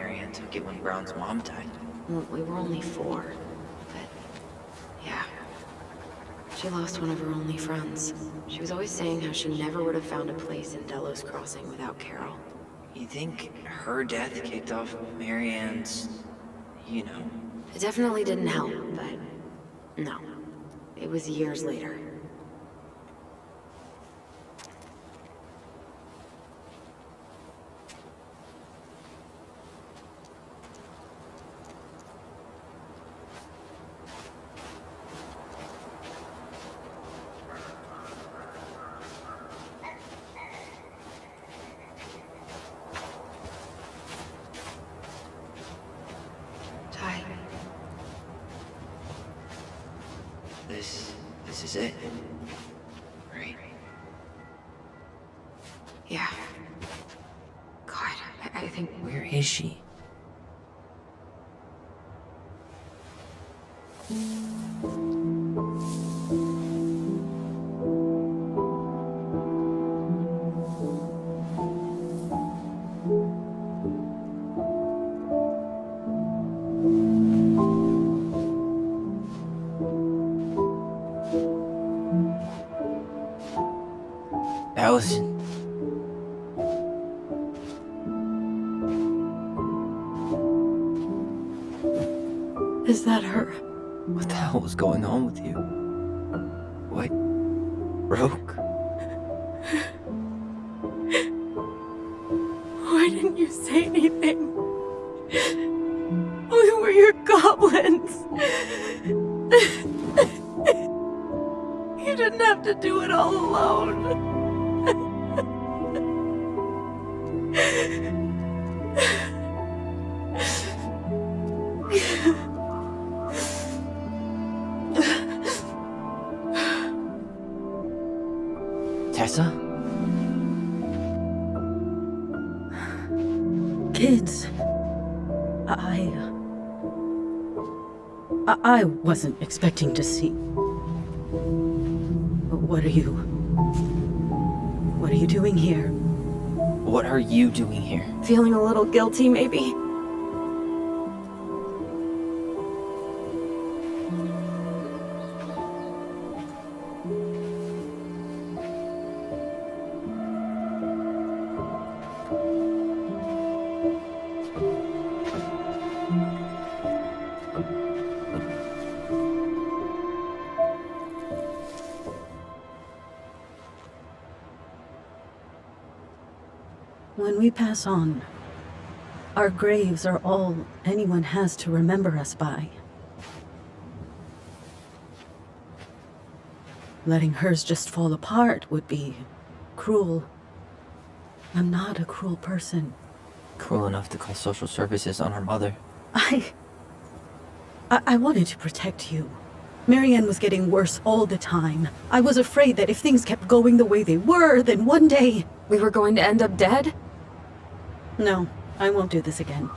Marianne took it when Brown's mom died. Well, we were only 4, but yeah. She lost one of her only friends. She was always saying how she never would have found a place in Delos Crossing without Carol. You think her death kicked off Marianne's, you know? It definitely didn't help, but no. It was years later. Ty. This is it. Right? Yeah. God, I think... Where is she? Allison. Is that her? What the hell was going on with you? What? Broke? Why didn't you say anything? We were your goblins. You didn't have to do it all alone. Tessa? Kids, I wasn't expecting to see. What are you doing here? What are you doing here? Feeling a little guilty, maybe? When we pass on, our graves are all anyone has to remember us by. Letting hers just fall apart would be cruel. I'm not a cruel person. Cruel enough to call social services on her mother. I wanted to protect you. Marianne was getting worse all the time. I was afraid that if things kept going the way they were, then one day... We were going to end up dead? No, I won't do this again.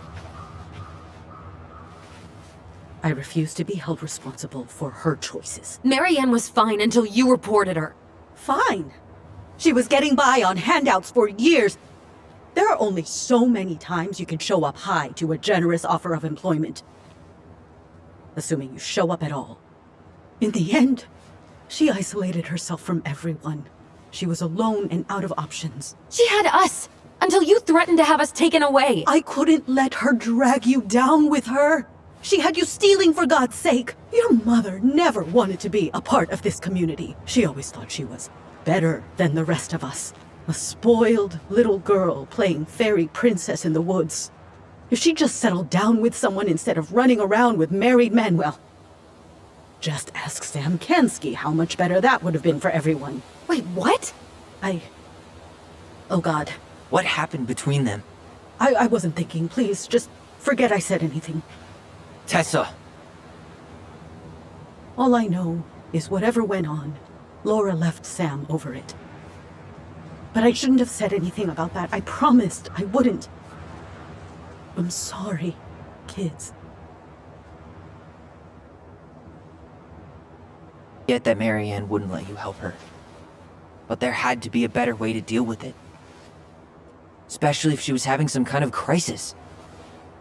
I refuse to be held responsible for her choices. Marianne was fine until you reported her. Fine. She was getting by on handouts for years. There are only so many times you can show up high to a generous offer of employment. Assuming you show up at all. In the end, she isolated herself from everyone. She was alone and out of options. She had us! Until you threatened to have us taken away! I couldn't let her drag you down with her! She had you stealing for God's sake! Your mother never wanted to be a part of this community. She always thought she was better than the rest of us. A spoiled little girl playing fairy princess in the woods. If she just settled down with someone instead of running around with married men, well... just ask Sam Kansky how much better that would have been for everyone. Wait, what? Oh God. What happened between them? I wasn't thinking. Please, just forget I said anything. Tessa! All I know is whatever went on, Laura left Sam over it. But I shouldn't have said anything about that. I promised I wouldn't. I'm sorry, kids. Get that Marianne wouldn't let you help her. But there had to be a better way to deal with it. Especially if she was having some kind of crisis.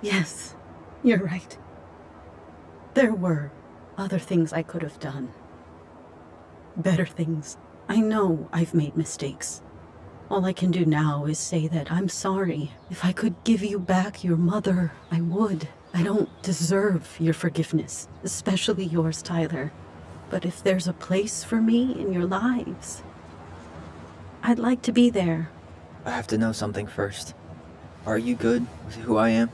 Yes, you're right. There were other things I could have done. Better things. I know I've made mistakes. All I can do now is say that I'm sorry. If I could give you back your mother, I would. I don't deserve your forgiveness, especially yours, Tyler. But if there's a place for me in your lives, I'd like to be there. I have to know something first. Are you good with who I am?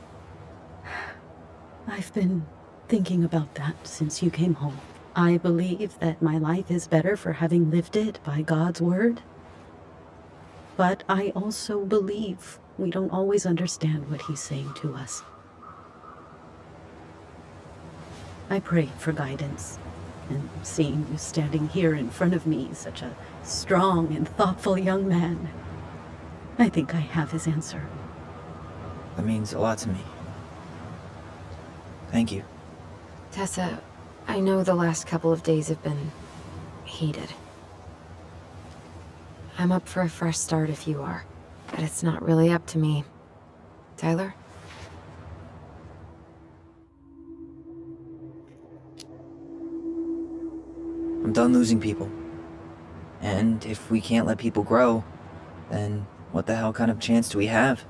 I've been thinking about that since you came home. I believe that my life is better for having lived it by God's word. But I also believe we don't always understand what he's saying to us. I prayed for guidance, and seeing you standing here in front of me, such a strong and thoughtful young man, I think I have his answer. That means a lot to me. Thank you. Tessa, I know the last couple of days have been heated. I'm up for a fresh start if you are, but it's not really up to me. Tyler? I'm done losing people. And if we can't let people grow, then what the hell kind of chance do we have?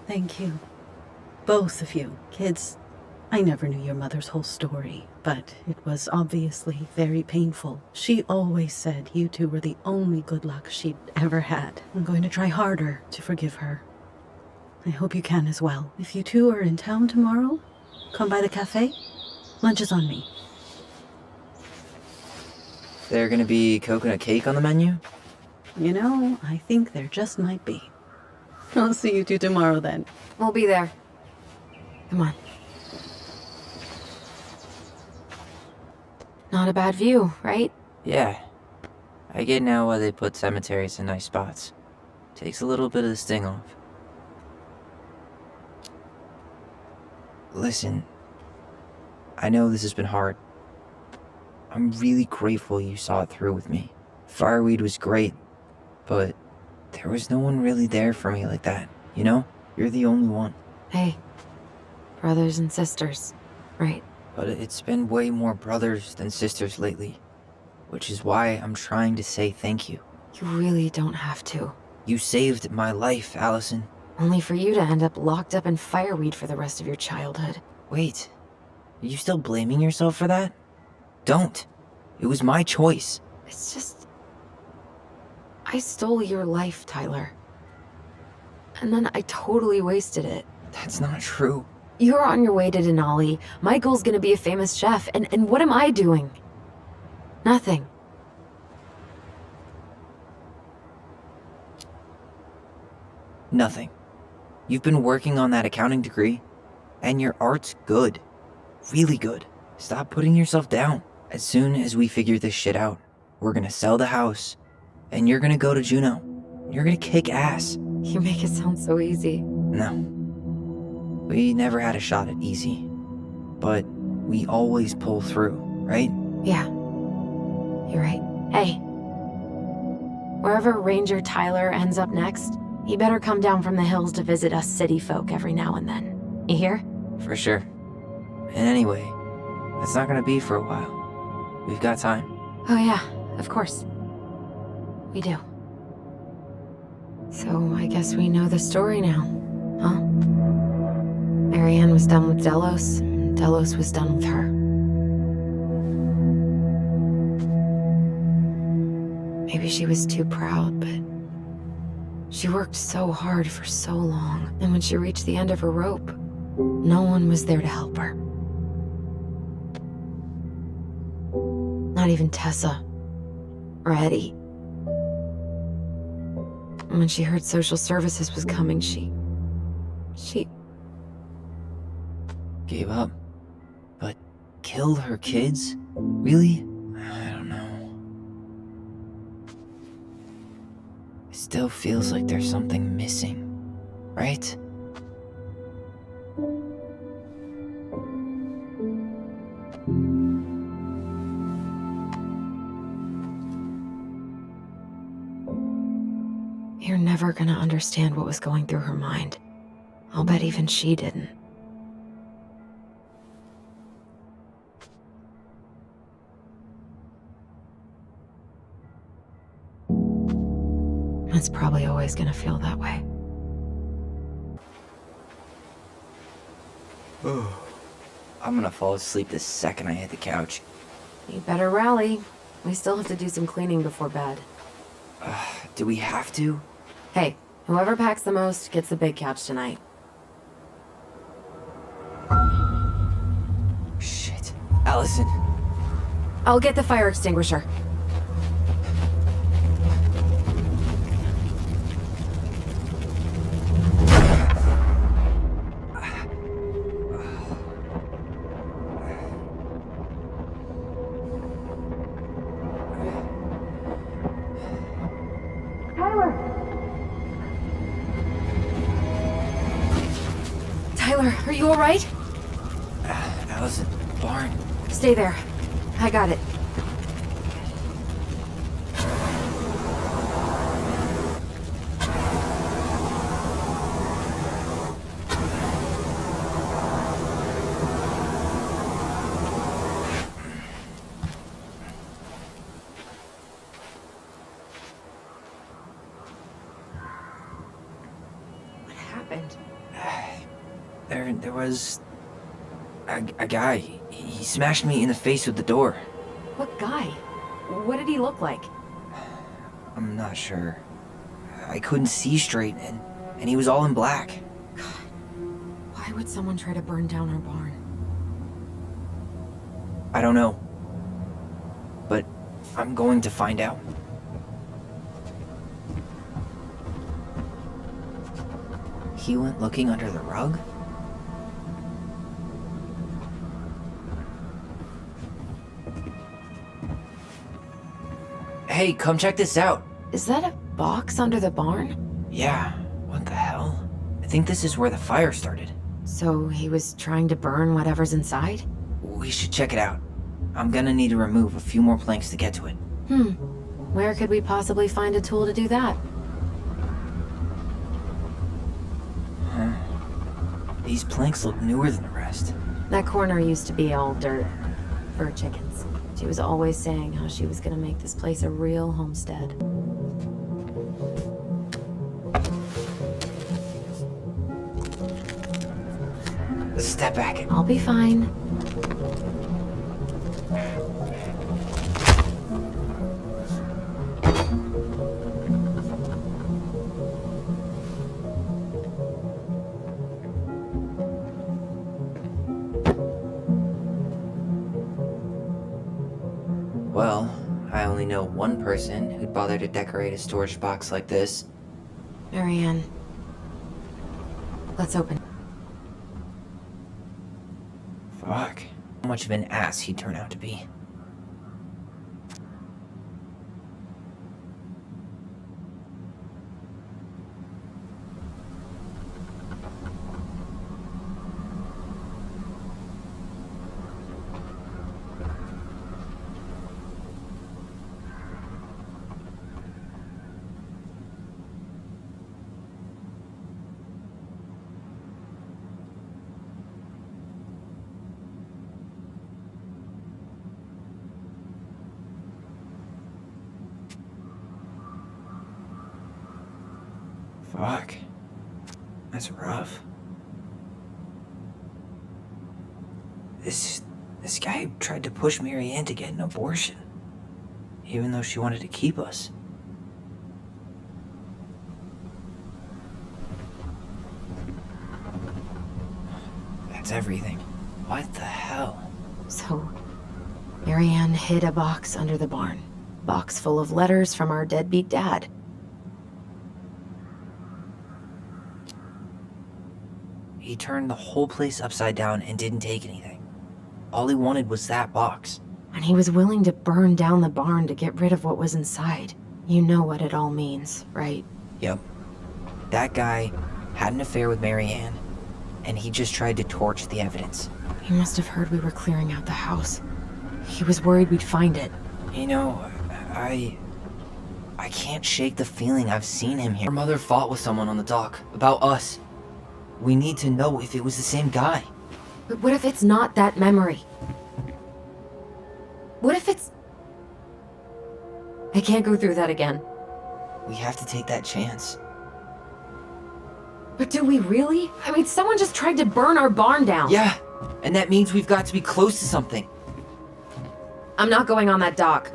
Thank you. Both of you. Kids, I never knew your mother's whole story, but it was obviously very painful. She always said you two were the only good luck she'd ever had. I'm going to try harder to forgive her. I hope you can as well. If you two are in town tomorrow, come by the cafe. Lunch is on me. There gonna be coconut cake on the menu? You know, I think there just might be. I'll see you two tomorrow then. We'll be there. Come on. Not a bad view, right? Yeah. I get now why they put cemeteries in nice spots. Takes a little bit of the sting off. Listen, I know this has been hard. I'm really grateful you saw it through with me. Fireweed was great, but there was no one really there for me like that, you know? You're the only one. Hey, brothers and sisters, right? But it's been way more brothers than sisters lately, which is why I'm trying to say thank you. You really don't have to. You saved my life, Allison. Only for you to end up locked up in fireweed for the rest of your childhood. Wait, are you still blaming yourself for that? Don't. It was my choice. It's just... I stole your life, Tyler. And then I totally wasted it. That's not true. You're on your way to Denali. Michael's gonna be a famous chef, and what am I doing? Nothing. Nothing. You've been working on that accounting degree, and your art's good. Really good. Stop putting yourself down. As soon as we figure this shit out, we're gonna sell the house, and you're gonna go to Juneau. You're gonna kick ass. You make it sound so easy. No. We never had a shot at easy. But we always pull through, right? Yeah. You're right. Hey. Wherever Ranger Tyler ends up next, he better come down from the hills to visit us city folk every now and then. You hear? For sure. And anyway, it's not gonna be for a while. We've got time. Oh yeah, of course. We do. So I guess we know the story now, huh? Marianne was done with Delos, and Delos was done with her. Maybe she was too proud, but she worked so hard for so long, and when she reached the end of her rope, no one was there to help her. Not even Tessa or Eddie. And when she heard social services was coming, she Gave up. But killed her kids? Really? I don't know. It still feels like there's something missing, right? You're never gonna understand what was going through her mind. I'll bet even she didn't. It's probably always gonna feel that way. I'm gonna fall asleep the second I hit the couch. You better rally. We still have to do some cleaning before bed. Do we have to? Hey, whoever packs the most gets the big couch tonight. Shit. Allison. I'll get the fire extinguisher. Tyler, are you alright? Allison, barn. Stay there. I got it. What happened? There was a guy. He smashed me in the face with the door. What guy? What did he look like? I'm not sure. I couldn't see straight, and he was all in black. Why would someone try to burn down our barn? I don't know. But I'm going to find out. He went looking under the rug? Hey, come check this out. Is that a box under the barn? Yeah, what the hell? I think this is where the fire started. So he was trying to burn whatever's inside? We should check it out. I'm gonna need to remove a few more planks to get to it. Where could we possibly find a tool to do that? These planks look newer than the rest. That corner used to be all dirt for chickens. She was always saying how she was gonna make this place a real homestead. Step back. I'll be fine. Well, I only know one person who'd bother to decorate a storage box like this. Marianne. Let's open. Fuck. How much of an ass he'd turn out to be. Fuck. That's rough. This guy tried to push Marianne to get an abortion. Even though she wanted to keep us. That's everything. What the hell? So, Marianne hid a box under the barn. Box full of letters from our deadbeat dad. He turned the whole place upside down and didn't take anything. All he wanted was that box. And he was willing to burn down the barn to get rid of what was inside. You know what it all means, right? Yep. That guy had an affair with Marianne, and he just tried to torch the evidence. He must have heard we were clearing out the house. He was worried we'd find it. You know, I can't shake the feeling I've seen him here. Our mother fought with someone on the dock about us. We need to know if it was the same guy. But what if it's not that memory? What if it's... I can't go through that again. We have to take that chance. But do we really? I mean, someone just tried to burn our barn down. Yeah, and that means we've got to be close to something. I'm not going on that dock.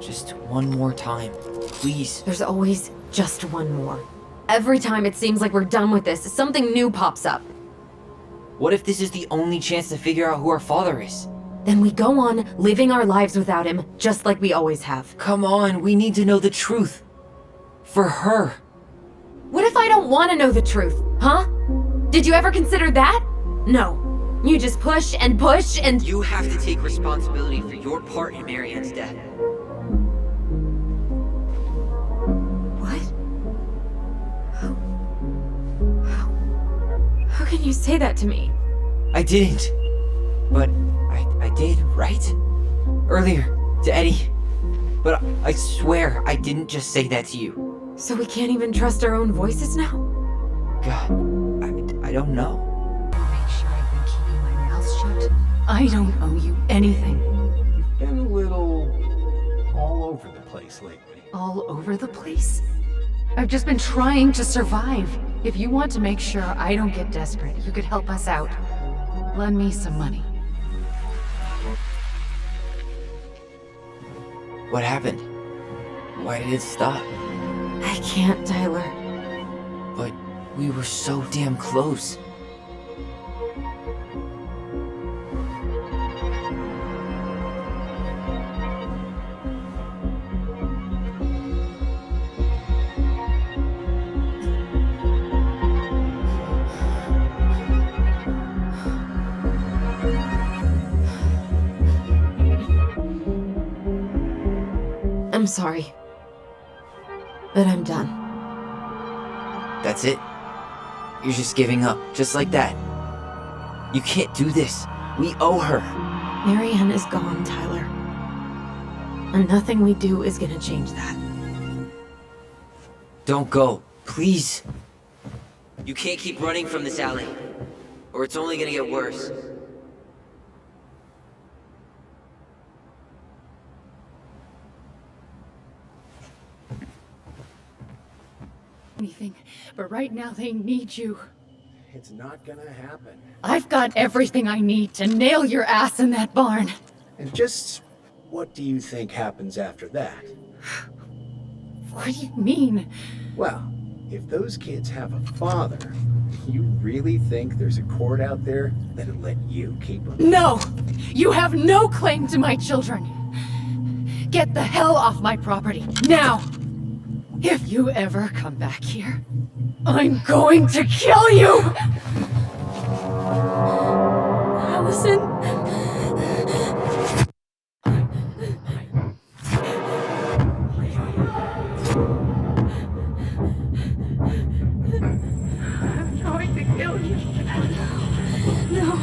Just one more time, please. There's always just one more. Every time it seems like we're done with this, something new pops up. What if this is the only chance to figure out who our father is? Then we go on living our lives without him, just like we always have. Come on, we need to know the truth. For her. What if I don't want to know the truth, huh? Did you ever consider that? No. You just push and push and... You have to take responsibility for your part in Marianne's death. What? How can you say that to me? I didn't. But I did, right? Earlier, to Eddie. But I swear I didn't just say that to you. So we can't even trust our own voices now? God, I don't know. Make sure I've been keeping my mouth shut. I don't owe you anything. You've been a little all over the place lately. All over the place? I've just been trying to survive. If you want to make sure I don't get desperate, you could help us out. Lend me some money. What happened? Why did it stop? I can't, Tyler. But we were so damn close. I'm sorry. But I'm done. That's it? You're just giving up, just like that. You can't do this. We owe her. Marianne is gone, Tyler. And nothing we do is gonna change that. Don't go, please. You can't keep running from this alley, or it's only gonna get worse. Anything, but right now they need you. It's not gonna happen. I've got everything I need to nail your ass in that barn. And just what do you think happens after that? What do you mean? Well, if those kids have a father, you really think there's a court out there that'll let you keep them? No! You have no claim to my children! Get the hell off my property, now! If you ever come back here, I'm going to kill you! Allison? I'm going to kill you. No.